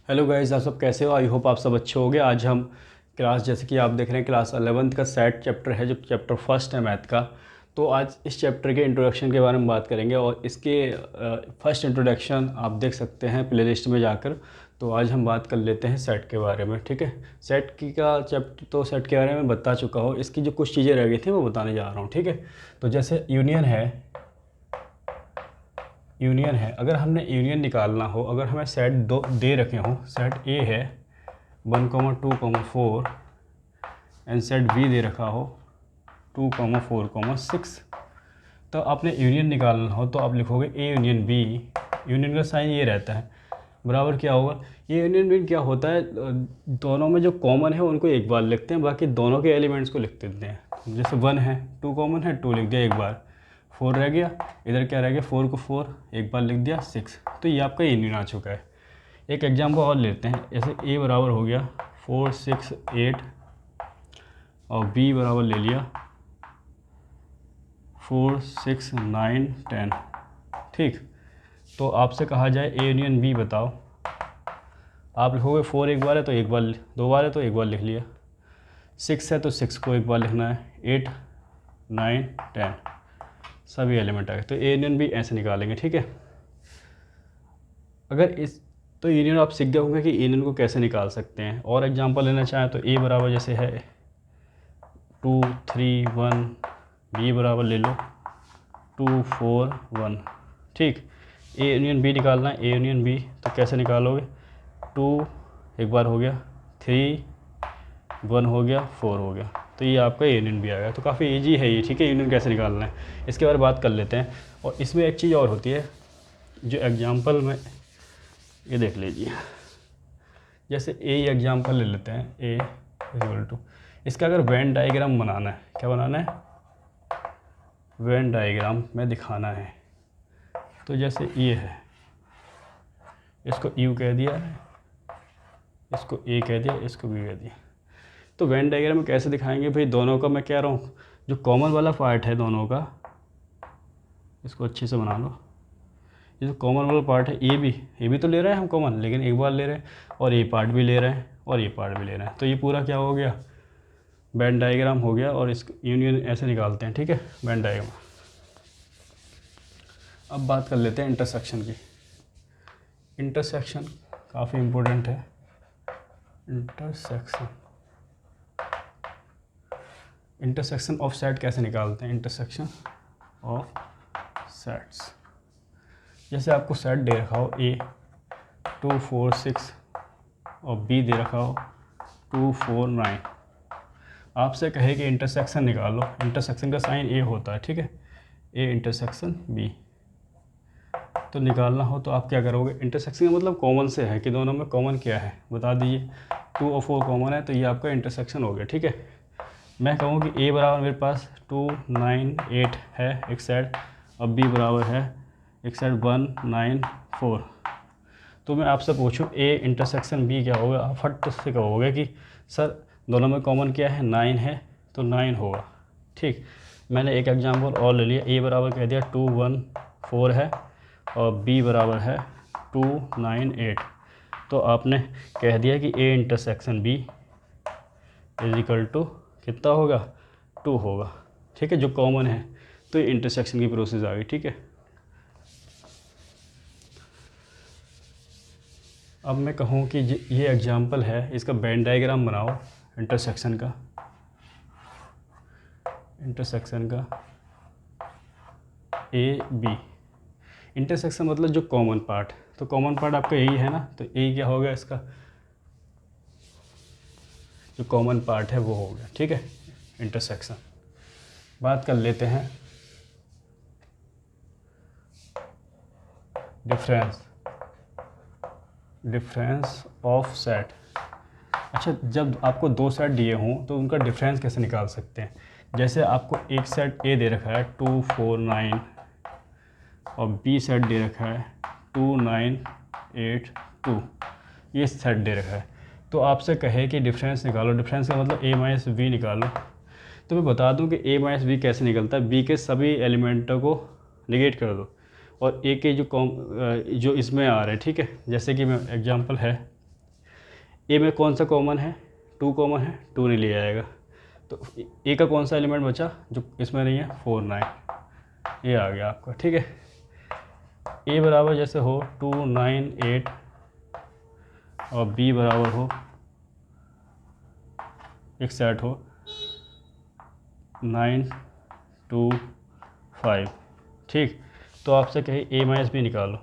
Hello guys, आप सब कैसे हो? आई होप आप सब अच्छे होंगे। आज हम क्लास, जैसे कि आप देख रहे हैं, क्लास 11th का सेट चैप्टर है, जो चैप्टर फर्स्ट है मैथ का। तो आज इस चैप्टर के इंट्रोडक्शन के बारे में बात करेंगे और इसके फर्स्ट इंट्रोडक्शन आप देख सकते हैं प्लेलिस्ट में जाकर। तो आज हम बात कर लेते हैं सेट के बारे में, ठीक है। सेट की का चैप्टर तो सेट के बारे में बता चुका हूँ, इसकी जो कुछ चीज़ें रह गई थी वो बताने जा रहा हूँ, ठीक है। तो जैसे यूनियन है, अगर हमने यूनियन निकालना हो, अगर हमें सेट दो दे रखे हों, सेट ए है 1,2,4 एंड सेट बी दे रखा हो 2,4,6, तो आपने यूनियन निकालना हो तो आप लिखोगे ए यूनियन बी। यूनियन का साइन ये रहता है, बराबर क्या होगा। ये यूनियन बी क्या होता है, दोनों में जो कॉमन है उनको एक बार लिखते हैं, बाकी दोनों के एलिमेंट्स को लिख देते हैं। जैसे 1 है, 2 कॉमन है, 2 लिख दिया एक बार, 4 रह गया, इधर क्या रह गया, 4 को 4 एक बार लिख दिया, 6। तो ये आपका यूनियन आ चुका है। एक एग्जाम्पल और लेते हैं, जैसे ए बराबर हो गया 4, 6, 8 और बी बराबर ले लिया 4, 6, 9, 10, ठीक। तो आपसे कहा जाए ए यूनियन बी बताओ, आप लिखोगे 4 एक बार है तो एक बार, 2 बार है तो एक बार लिख लिया, 6 है तो 6 को एक बार लिखना है, 8, 9, 10 सभी एलिमेंट आ गए। तो ए यूनियन बी ऐसे निकालेंगे, ठीक है। अगर इस तो यूनियन आप सीख गए होंगे कि यूनियन को कैसे निकाल सकते हैं। और एग्जांपल लेना चाहें तो ए बराबर जैसे है 2, 3, 1, बी बराबर ले लो 2, 4, 1, ठीक। ए यूनियन बी निकालना है, ए यूनियन बी तो कैसे निकालोगे, 2 एक बार हो गया, 3, 1 हो गया, 4 हो गया, तो ये आपका यूनियन भी आ गया। तो काफ़ी इजी है ये, ठीक है। यूनियन कैसे निकालना है इसके बारे में बात कर लेते हैं। और इसमें एक चीज़ और होती है जो एग्जांपल में, ये देख लीजिए, जैसे ए एग्जांपल ले लेते हैं, ए इक्वल टू, इसका अगर वेन डायग्राम बनाना है, क्या बनाना है, वेन डायग्राम में दिखाना है। तो जैसे ये है, इसको यू कह दिया, इसको ए कह दिया, इसको बी कह दिया। तो वेन डायग्राम में कैसे दिखाएंगे भाई, दोनों का मैं कह रहा हूँ जो कॉमन वाला पार्ट है दोनों का, इसको अच्छे से बना लो। ये जो कॉमन वाला पार्ट है, ये भी तो ले रहे हैं हम कॉमन, लेकिन एक बार ले रहे हैं, और ये पार्ट भी ले रहे हैं और ये पार्ट भी ले रहे हैं। तो ये पूरा क्या हो गया, वेन डायग्राम हो गया। और इस यूनियन ऐसे निकालते हैं, ठीक है, वेन डायग्राम। अब बात कर लेते हैं इंटरसेक्शन की। इंटरसेक्शन काफ़ी इम्पोर्टेंट है। इंटरसेक्शन ऑफ सेट कैसे निकालते हैं, इंटरसेक्शन ऑफ सेट्स। जैसे आपको सेट दे रखा हो ए 2, 4, 6 और बी दे रखा हो 2, 4, 9, आपसे कहे कि इंटरसेक्शन निकालो, इंटरसेक्शन का साइन ए होता है, ठीक है, ए इंटरसेक्शन बी। तो निकालना हो तो आप क्या करोगे, इंटरसेक्शन का मतलब कॉमन से है कि दोनों में कॉमन क्या है बता दीजिए। 2 और 4 कॉमन है तो ये आपका इंटरसेक्शन हो गया, ठीक है। मैं कहूँ कि ए बराबर मेरे पास 2, 9, 8 है एक साइड, और बी बराबर है एक साइड 1, 9, 4। तो मैं आपसे पूछूं ए इंटरसेक्शन बी क्या होगा, आप फट से कहोगे कि सर दोनों में कॉमन क्या है, 9 है, तो 9 होगा, ठीक। मैंने एक एग्जांपल और ले लिया, ए बराबर कह दिया 2, 1, 4 है और बी बराबर है 2, 9, 8। तो आपने कह दिया कि A intersection B is equal to कितना होगा, 2 होगा, ठीक है, जो कॉमन है। तो ये इंटरसेक्शन की प्रोसेस आ गई, ठीक है। अब मैं कहूँ कि ये एग्जांपल है, इसका वेन डायग्राम बनाओ इंटरसेक्शन का, ए बी। इंटरसेक्शन मतलब जो कॉमन पार्ट, तो कॉमन पार्ट आपका यही है ना, तो यही क्या हो गया, इसका जो कॉमन पार्ट है वो हो गया, ठीक है, इंटरसेक्शन। बात कर लेते हैं डिफरेंस ऑफ सेट। अच्छा, जब आपको 2 सेट दिए हों तो उनका डिफरेंस कैसे निकाल सकते हैं। जैसे आपको एक सेट ए दे रखा है 2, 4, 9 और बी सेट दे रखा है 2, 9, 8, 2, ये सेट दे रखा है। तो आपसे कहे कि डिफरेंस निकालो, डिफरेंस का मतलब ए माइनस बी निकालो। तो मैं बता दूं कि ए माइनस बी कैसे निकलता है, बी के सभी एलिमेंटों को निगेट कर दो और ए के जो इसमें आ रहे हैं, ठीक है। जैसे कि मैं एग्जांपल है ए में कौन सा कॉमन है, 2 कॉमन है, 2 नहीं लिया जाएगा। तो ए का कौन सा एलिमेंट बचा जो इसमें नहीं है, 4 9, ये आ गया आपका। ठीक है, ए बराबर जैसे हो 2 9 8 और बी बराबर हो एक सेट हो 9 2 5। ठीक, तो आपसे कहे ए माइनस बी निकालो,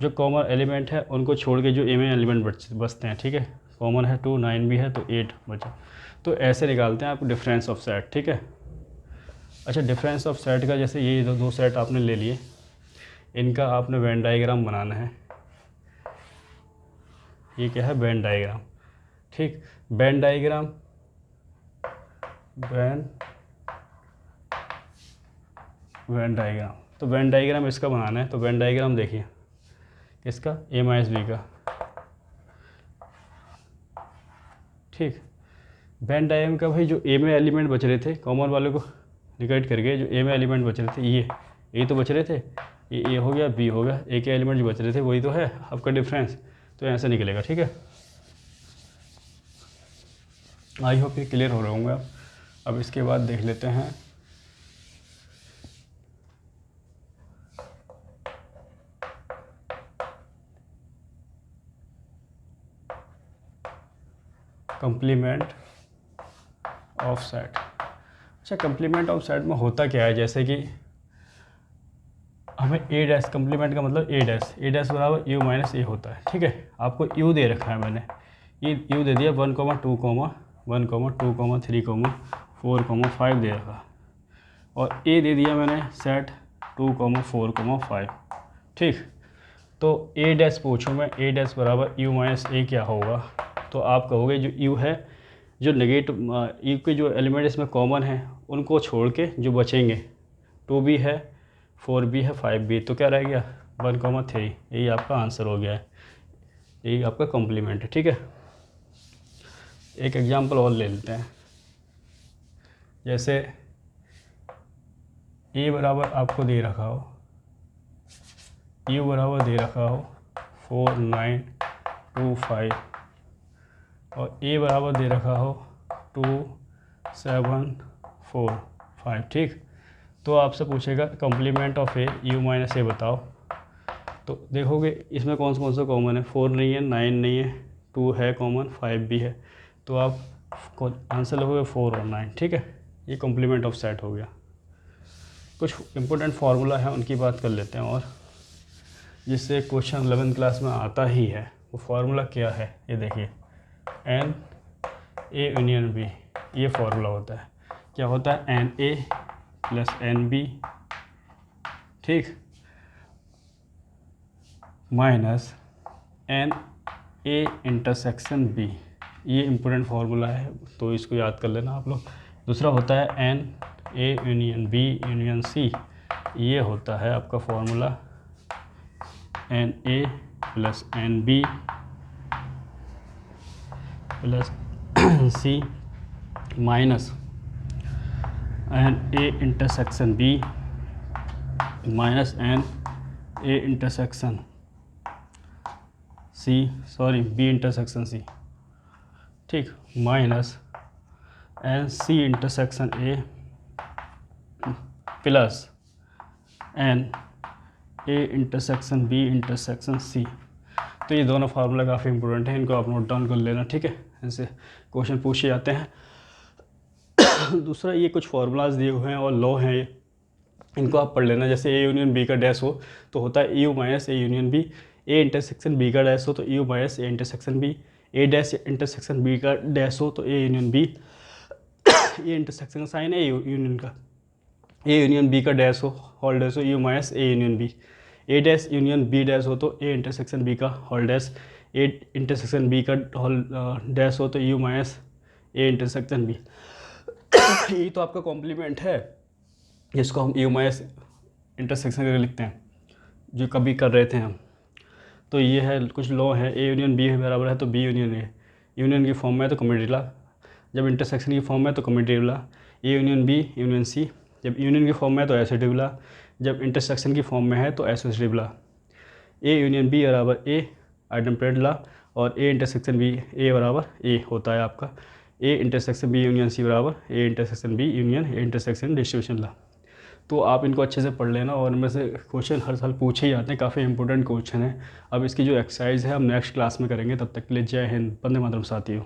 जो कॉमन एलिमेंट है उनको छोड़ के जो ए में एलिमेंट बचते हैं। ठीक है, कॉमन है 2 9 भी है तो 8 बचा। तो ऐसे निकालते हैं आप डिफरेंस ऑफ सेट। ठीक है, अच्छा डिफरेंस ऑफ सेट का जैसे ये दो सेट आपने ले लिए, इनका आपने वेन डायग्राम बनाना है। ये क्या है, वेन डायग्राम। ठीक, वेन डायग्राम, वेन डायग्राम, तो वेन डायग्राम इसका बनाना है। तो वेन डायग्राम देखिए इसका, ए माइनस बी का। ठीक, वेन डायग्राम का भाई जो ए में एलिमेंट बच रहे थे कॉमन वाले को निगेट करके, जो ए में एलिमेंट बच रहे थे ये तो बच रहे थे, ये ए हो गया, बी हो गया, ए के एलिमेंट जो बच रहे थे वही तो है आपका डिफरेंस। तो ऐसे निकलेगा। ठीक है, आई होप ये क्लियर हो रहे होंगे आप। अब इसके बाद देख लेते हैं कंप्लीमेंट ऑफ सेट। अच्छा, कंप्लीमेंट ऑफ सेट में होता क्या है, जैसे कि हमें ए डैश, कंप्लीमेंट का मतलब ए डैश बराबर यू माइनस ए होता है। ठीक है, आपको यू दे रखा है मैंने, ये यू दे दिया 1 2 1 2 3 4 5 दे रखा, और ए दे दिया मैंने सेट 2 4 5। ठीक, तो ए डैश पूछूँ मैं, ए डैश बराबर यू माइनस ए क्या होगा, तो आप कहोगे जो यू है, जो नेगेटिव यू के जो एलिमेंट इसमें कॉमन है उनको छोड़ के जो बचेंगे 2 भी है, 4 भी है, 5 भी, तो क्या रह गया 1 3। यही आपका आंसर हो गया है, यही आपका कॉम्प्लीमेंट है। ठीक है, एक एग्जांपल और ले लेते हैं। जैसे ए बराबर आपको दे रखा हो, यू बराबर दे रखा हो 4 9 2 5, और ए बराबर दे रखा हो 2 7 4 5। ठीक, तो आपसे पूछेगा complement of A U minus A बताओ। तो देखोगे इसमें कौन सा कॉमन है, 4 नहीं है, 9 नहीं है, 2 है कॉमन, 5 भी है, तो आप आंसर लगोगे 4 और 9। ठीक है, ये कॉम्प्लीमेंट ऑफ सेट हो गया। कुछ इंपॉर्टेंट फार्मूला है उनकी बात कर लेते हैं, और जिससे क्वेश्चन 11th क्लास में आता ही है। वो फार्मूला क्या है, ये देखिए, एन ए यूनियन बी, ये फार्मूला होता है। क्या होता है, n A plus n B, ठीक, minus n A intersection B. ये इम्पोर्टेंट फार्मूला है, तो इसको याद कर लेना आप लोग। दूसरा होता है n A union B union C, ये होता है आपका formula n A plus n B plus C minus n A intersection B minus n A intersection C, sorry B intersection C. ठीक, minus n C intersection A plus n A intersection B intersection C. तो ये दोनों formula काफ़ी important है, इनको आप note down कर लेना। ठीक है, इनसे क्वेश्चन पूछे जाते हैं। दूसरा, ये कुछ फार्मूलाज दिए हुए हैं और लॉ हैं, इनको आप पढ़ लेना। जैसे ए यूनियन बी का डैश हो तो होता है U minus A union B, A intersection B का डैश हो तो U minus A intersection B, A dash intersection B का डैश हो तो A union B, A intersection sign A union का, ए यूनियन बी का डैश हो whole dash हो U minus A union B, A dash union B dash हो तो A intersection B का whole dash, A intersection B का whole dash हो तो U minus A intersection B. यही तो आपका कॉम्प्लीमेंट है, जिसको हम यू माइनस इंटरसेक्शन करके लिखते हैं, जो कभी कर रहे थे हम। तो ये है, कुछ लॉ है, ए यूनियन बी बराबर है तो बी यूनियन ए, यूनियन की फॉर्म में है तो कम्युटेटिव लॉ, जब इंटरसेक्शन की फॉर्म में है तो commutative law, A union B union C, जब यूनियन की फॉर्म में है तो एसोसिएटिव लॉ, जब इंटरसेक्शन की फॉर्म में है तो associative law. A union B बराबर ए आइडेंटिटी लॉ, और ए इंटरसेक्शन बी, ए बराबर ए होता है आपका A intersection B union C बराबर A intersection B union A intersection distribution law. तो आप इनको अच्छे से पढ़ लेना, और इनमें से क्वेश्चन हर साल पूछे ही जाते हैं, काफ़ी इंपॉर्टेंट क्वेश्चन है। अब इसकी जो एक्सरसाइज है हम नेक्स्ट क्लास में करेंगे, तब तक के लिए जय हिंद, वंदे मातरम साथियों।